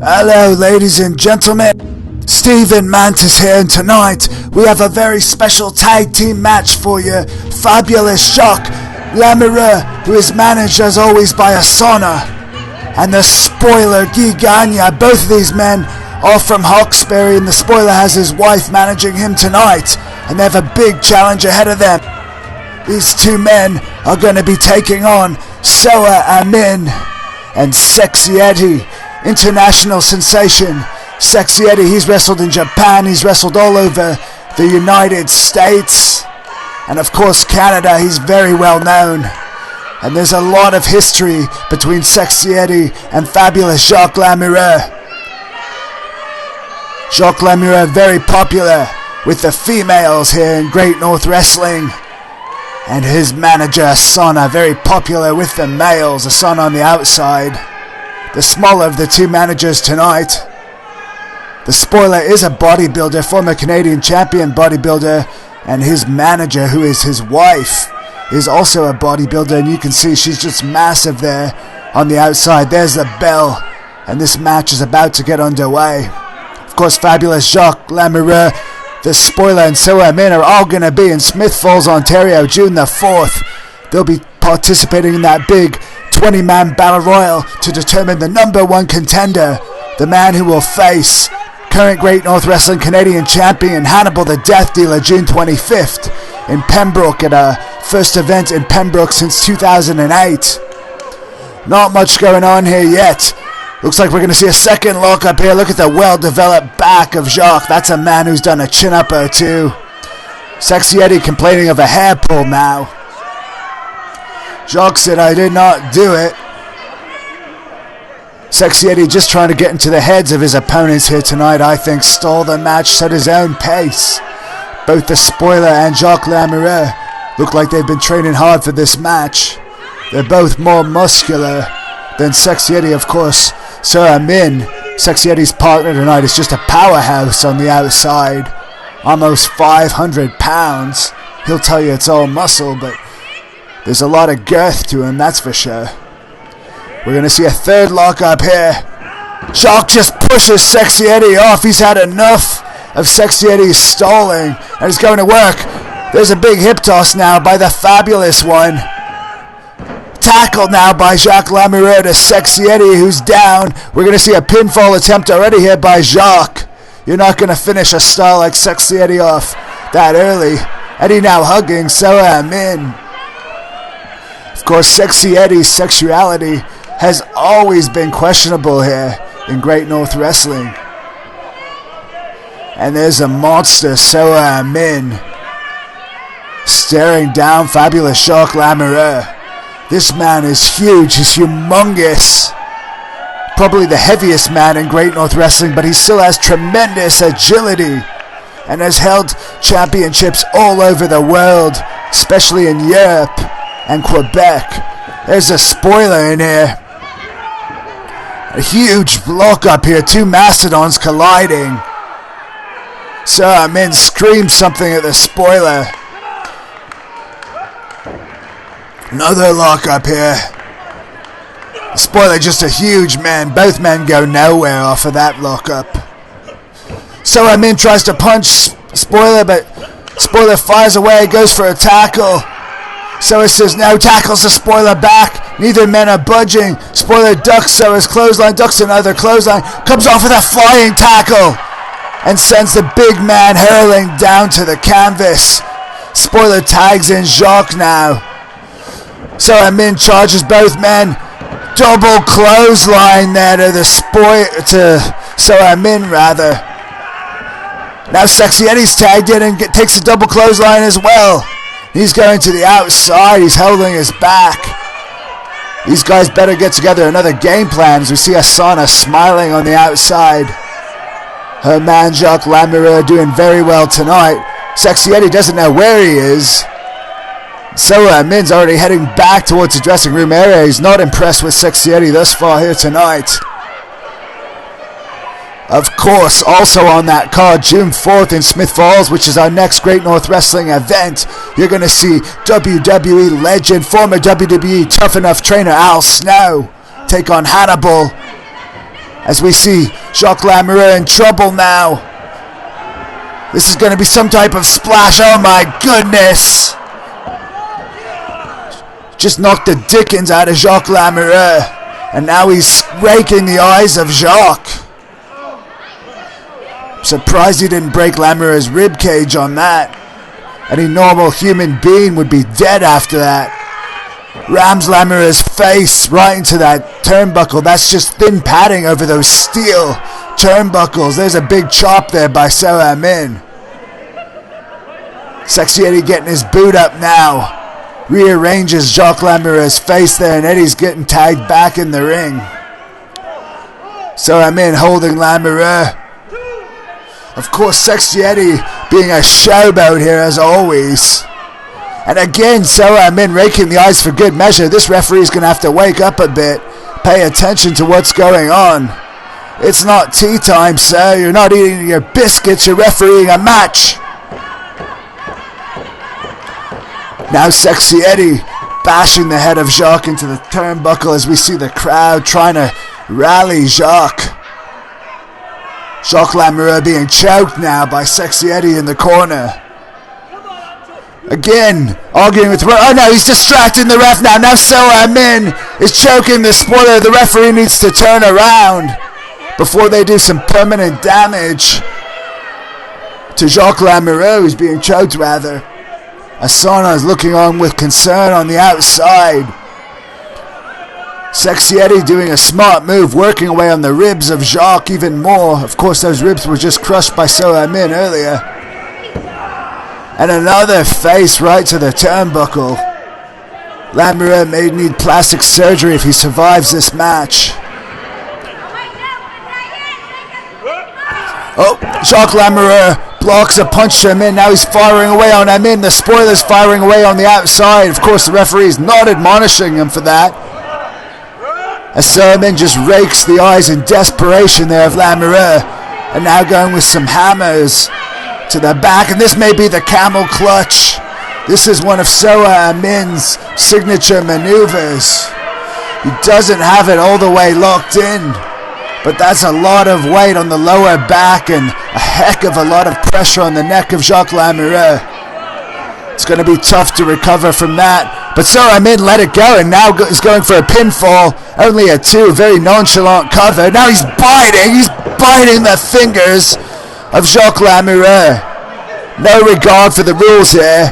Hello ladies and gentlemen, Stephen Mantis here, and tonight we have a very special tag team match for you. Fabulous Jacques Lamoreux, who is managed as always by Asana, and the spoiler Gagna. Both of these men are from Hawkesbury, and the spoiler has his wife managing him tonight, and they have a big challenge ahead of them. These two men are going to be taking on Amin and Sexy Eddy, international sensation. Sexy Eddy, he's wrestled in Japan, he's wrestled all over the United States, and of course Canada. He's very well known, and there's a lot of history between Sexy Eddy and fabulous Jacques Lamoreux. Jacques Lamoreux very popular with the females here in Great North Wrestling, and his manager Asana very popular with the males. Asana on the outside, the smaller of the two managers tonight. The spoiler is a bodybuilder, former Canadian champion bodybuilder, and his manager, who is his wife, is also a bodybuilder, and you can see she's just massive there on the outside. There's the bell, and this match is about to get underway. Of course, fabulous Jacques Lamoreux, the spoiler, and Amin are all going to be in Smith Falls, Ontario, June the 4th. They'll be participating in that big 20-man battle royal to determine the #1 contender, the man who will face current Great North Wrestling Canadian champion Hannibal the Death Dealer, June 25th in Pembroke, at a first event in Pembroke since 2008. Not much going on here yet. Looks like we're going to see a second lockup here. Look at the well-developed back of Jacques. That's a man who's done a chin-up or two. Sexy Eddy complaining of a hair pull now. Jacques said, "I did not do it." Sexy Eddy just trying to get into the heads of his opponents here tonight. I think stall the match, set his own pace. Both the spoiler and Jacques Lamoreux look like they've been training hard for this match. They're both more muscular than Sexy Eddy, of course. Amin, Sexy Eddy's partner tonight, is just a powerhouse on the outside. Almost 500 pounds. He'll tell you it's all muscle, but there's a lot of girth to him, that's for sure. We're going to see a third lockup here. Jacques just pushes Sexy Eddy off. He's had enough of Sexy Eddy's stalling, and it's going to work. There's a big hip toss now by the fabulous one. Tackled now by Jacques Lamoreux to Sexy Eddy, who's down. We're going to see a pinfall attempt already here by Jacques. You're not going to finish a star like Sexy Eddy off that early. Eddy now hugging Amin. Of course, Sexy Eddy's sexuality has always been questionable here in Great North Wrestling. And there's a monster Amin staring down fabulous Jacques Lamoreux. This man is huge, he's humongous. Probably the heaviest man in Great North Wrestling, but he still has tremendous agility and has held championships all over the world, especially in Europe and Quebec. There's a spoiler in here. A huge block up here, two mastodons colliding. Amin screams something at the spoiler. Another lock up here. Spoiler just a huge man. Both men go nowhere off of that lockup. Amin tries to punch Spoiler, but Spoiler fires away, goes for a tackle. It says no, tackles the Spoiler back. Neither men are budging. Spoiler ducks his clothesline, ducks another clothesline, comes off with a flying tackle and sends the big man hurling down to the canvas. Spoiler tags in Jacques now. Amin charges both men. Double clothesline there to Amin rather. Now Sexy Eddy's tagged in and takes a double clothesline as well. He's going to the outside. He's holding his back. These guys better get together another game plan, as we see Asana smiling on the outside. Her man Jacques Lamoreux doing very well tonight. Sexy Eddy doesn't know where he is. Amin's already heading back towards the dressing room area. He's not impressed with Sexy Eddy thus far here tonight. Of course, also on that card, June 4th in Smith Falls, which is our next Great North Wrestling event, you're going to see WWE legend, former WWE Tough Enough trainer Al Snow take on Hannibal as we see Jacques Lamoreux in trouble now. This is going to be some type of splash. Oh my goodness! Just knocked the dickens out of Jacques Lamoreux, and now he's raking the eyes of Jacques. I'm surprised he didn't break Lamoreux's rib cage on that. Any normal human being would be dead after that. Rams Lamoreux's face right into that turnbuckle. That's just thin padding over those steel turnbuckles. There's a big chop there by Amin. Sexy Eddy getting his boot up now. Rearranges Jacques Lamoreux's face there, and Eddy's getting tagged back in the ring. Amin holding Lamoreux. Of course, Sexy Eddy being a showboat here as always. And again, Amin raking the eyes for good measure. This referee's going to have to wake up a bit. Pay attention to what's going on. It's not tea time, sir. You're not eating your biscuits. You're refereeing a match. Now Sexy Eddy bashing the head of Jacques into the turnbuckle as we see the crowd trying to rally Jacques. Jacques Lamoreux being choked now by Sexy Eddy in the corner. Again, arguing with... Oh no, he's distracting the ref now. Now Amin is choking the spoiler. The referee needs to turn around before they do some permanent damage to Jacques Lamoreux, who's being choked rather. Asana is looking on with concern on the outside. Sexy Eddy doing a smart move, working away on the ribs of Jacques even more. Of course, those ribs were just crushed by Amin earlier. And another face right to the turnbuckle. Lamoreux may need plastic surgery if he survives this match. Oh, Jacques Lamoreux blocks a punch to Amin. Now he's firing away on Amin. The spoiler's firing away on the outside. Of course, the referee is not admonishing him for that. As Amin just rakes the eyes in desperation there of Lamoreux. And now going with some hammers to the back. And this may be the camel clutch. This is one of Amin's signature maneuvers. He doesn't have it all the way locked in. But that's a lot of weight on the lower back and a heck of a lot of pressure on the neck of Jacques Lamoreux. It's going to be tough to recover from that. But Amin let it go and now is going for a pinfall. Only a 2, very nonchalant cover. Now he's biting the fingers of Jacques Lamoreux. No regard for the rules here,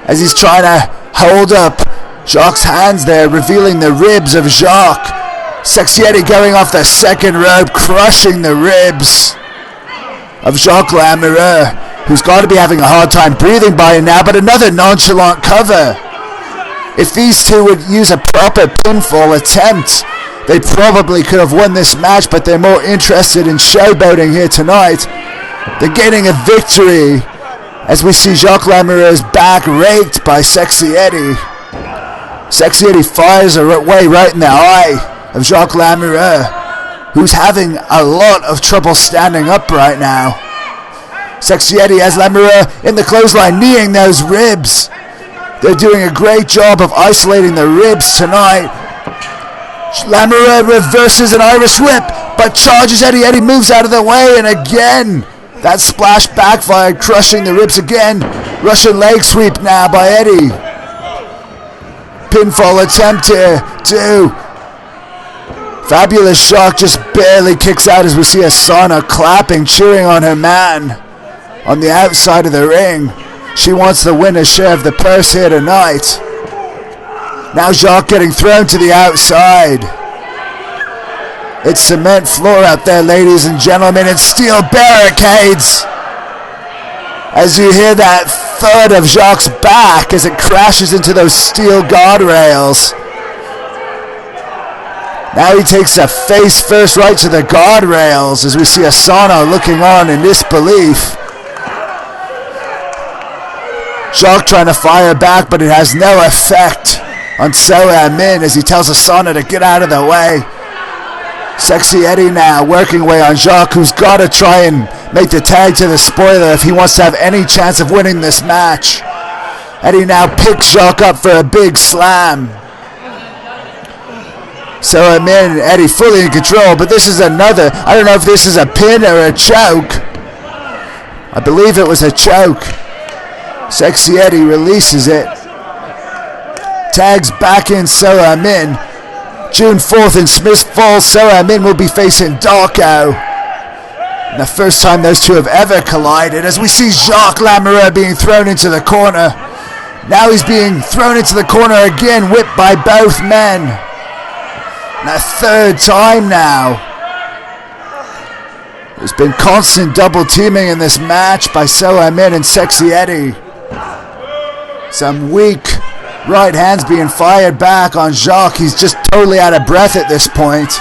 as he's trying to hold up Jacques' hands there, revealing the ribs of Jacques. Sexy Eddy going off the second rope, crushing the ribs of Jacques Lamoreux, who's got to be having a hard time breathing by now, but another nonchalant cover. If these two would use a proper pinfall attempt, they probably could have won this match, but they're more interested in showboating here tonight. They're getting a victory as we see Jacques Lamoreux's back raked by Sexy Eddy. Sexy Eddy fires away right in the eye of Jacques Lamoreux, who's having a lot of trouble standing up right now. Sexy Eddy has Lamoreux in the clothesline, kneeing those ribs. They're doing a great job of isolating the ribs tonight. Lamoreux reverses an Irish whip, but charges Eddy. Eddy moves out of the way, and again, that splash backfired, crushing the ribs again. Russian leg sweep now by Eddy. Pinfall attempt here, too. Fabulous Jacques just barely kicks out as we see Asana clapping, cheering on her man on the outside of the ring. She wants the winner's share of the purse here tonight. Now Jacques getting thrown to the outside. It's cement floor out there, ladies and gentlemen, and steel barricades. As you hear that thud of Jacques' back as it crashes into those steel guardrails. Now he takes a face first right to the guardrails as we see Asana looking on in disbelief. Jacques trying to fire back, but it has no effect on Amin as he tells Asana to get out of the way. Sexy Eddy now working away on Jacques, who's got to try and make the tag to the spoiler if he wants to have any chance of winning this match. Eddy now picks Jacques up for a big slam. So Amin and Eddy fully in control, but this is another, I don't know if this is a pin or a choke. I believe it was a choke. Sexy Eddy releases it. Tags back in So Amin. June 4th in Smith Falls, So Amin will be facing Darko. And the first time those two have ever collided, as we see Jacques Lamoreux being thrown into the corner. Now he's being thrown into the corner again, whipped by both men. And a third time now. There's been constant double teaming in this match by So Amin and Sexy Eddy. Some weak right hands being fired back on Jacques. He's just totally out of breath at this point.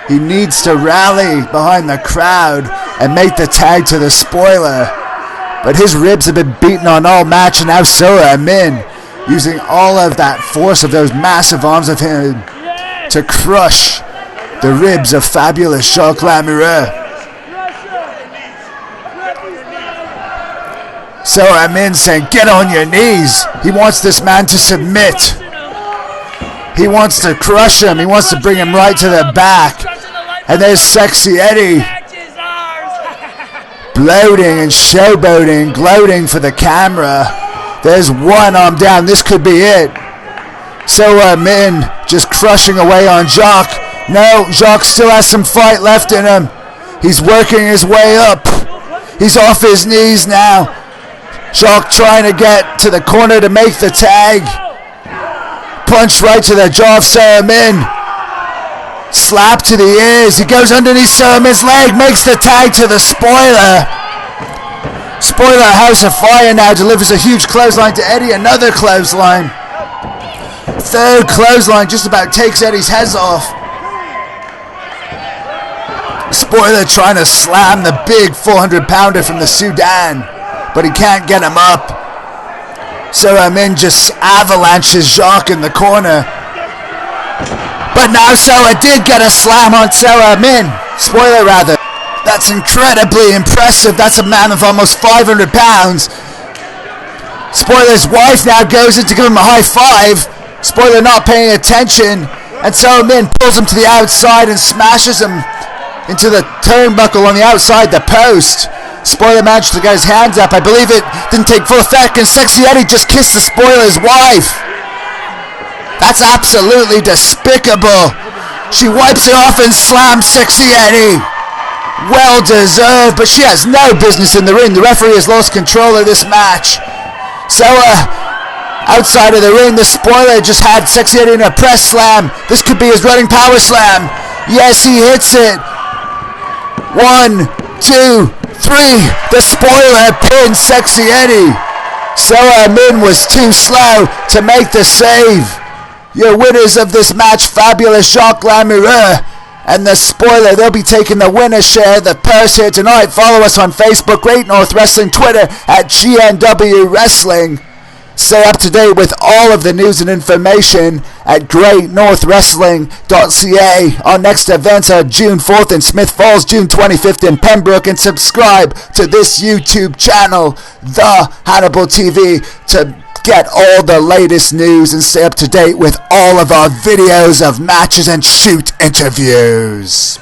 He needs to rally behind the crowd and make the tag to the spoiler. But his ribs have been beaten on all match, and now So Amin using all of that force of those massive arms of him to crush the ribs of fabulous Jacques Lamoreux. So Amin saying, get on your knees. He wants this man to submit. He wants to crush him. He wants to bring him right to the back. And there's Sexy Eddy, bloating and showboating, gloating for the camera. There's one arm down. This could be it. So Amin just crushing away on Jacques. No, Jacques still has some fight left in him. He's working his way up. He's off his knees now. Jacques trying to get to the corner to make the tag. Punch right to the jaw of So Amin. Slap to the ears. He goes underneath So Amin's leg, makes the tag to the spoiler. Spoiler House of Fire now delivers a huge clothesline to Eddy. Another clothesline. Third clothesline just about takes Eddy's heads off. Spoiler trying to slam the big 400-pounder from the Sudan, but he can't get him up. So Amin just avalanches Jacques in the corner. But now Soa did get a slam on So Amin. Spoiler rather. That's incredibly impressive. That's a man of almost 500 pounds. Spoiler's wife now goes in to give him a high five. Spoiler not paying attention. And So Amin pulls him to the outside and smashes him into the turnbuckle on the outside the post. Spoiler managed to get his hands up. I believe it didn't take full effect, and Sexy Eddy just kissed the Spoiler's wife. That's absolutely despicable. She wipes it off and slams Sexy Eddy. Well deserved, but she has no business in the ring. The referee has lost control of this match. So, outside of the ring, the Spoiler just had Sexy Eddy in a press slam. This could be his running power slam. Yes, he hits it. 1, 2, 3. The Spoiler pins Sexy Eddy. So Amin was too slow to make the save. Your winners of this match, fabulous Jacques Lamoreux and the Spoiler. They'll be taking the winner's share of the purse here tonight. Follow us on Facebook, Great North Wrestling, Twitter at GNW Wrestling. Stay up to date with all of the news and information at greatnorthwrestling.ca. Our next events are June 4th in Smith Falls, June 25th in Pembroke, and subscribe to this YouTube channel, The Hannibal TV, to get all the latest news and stay up to date with all of our videos of matches and shoot interviews.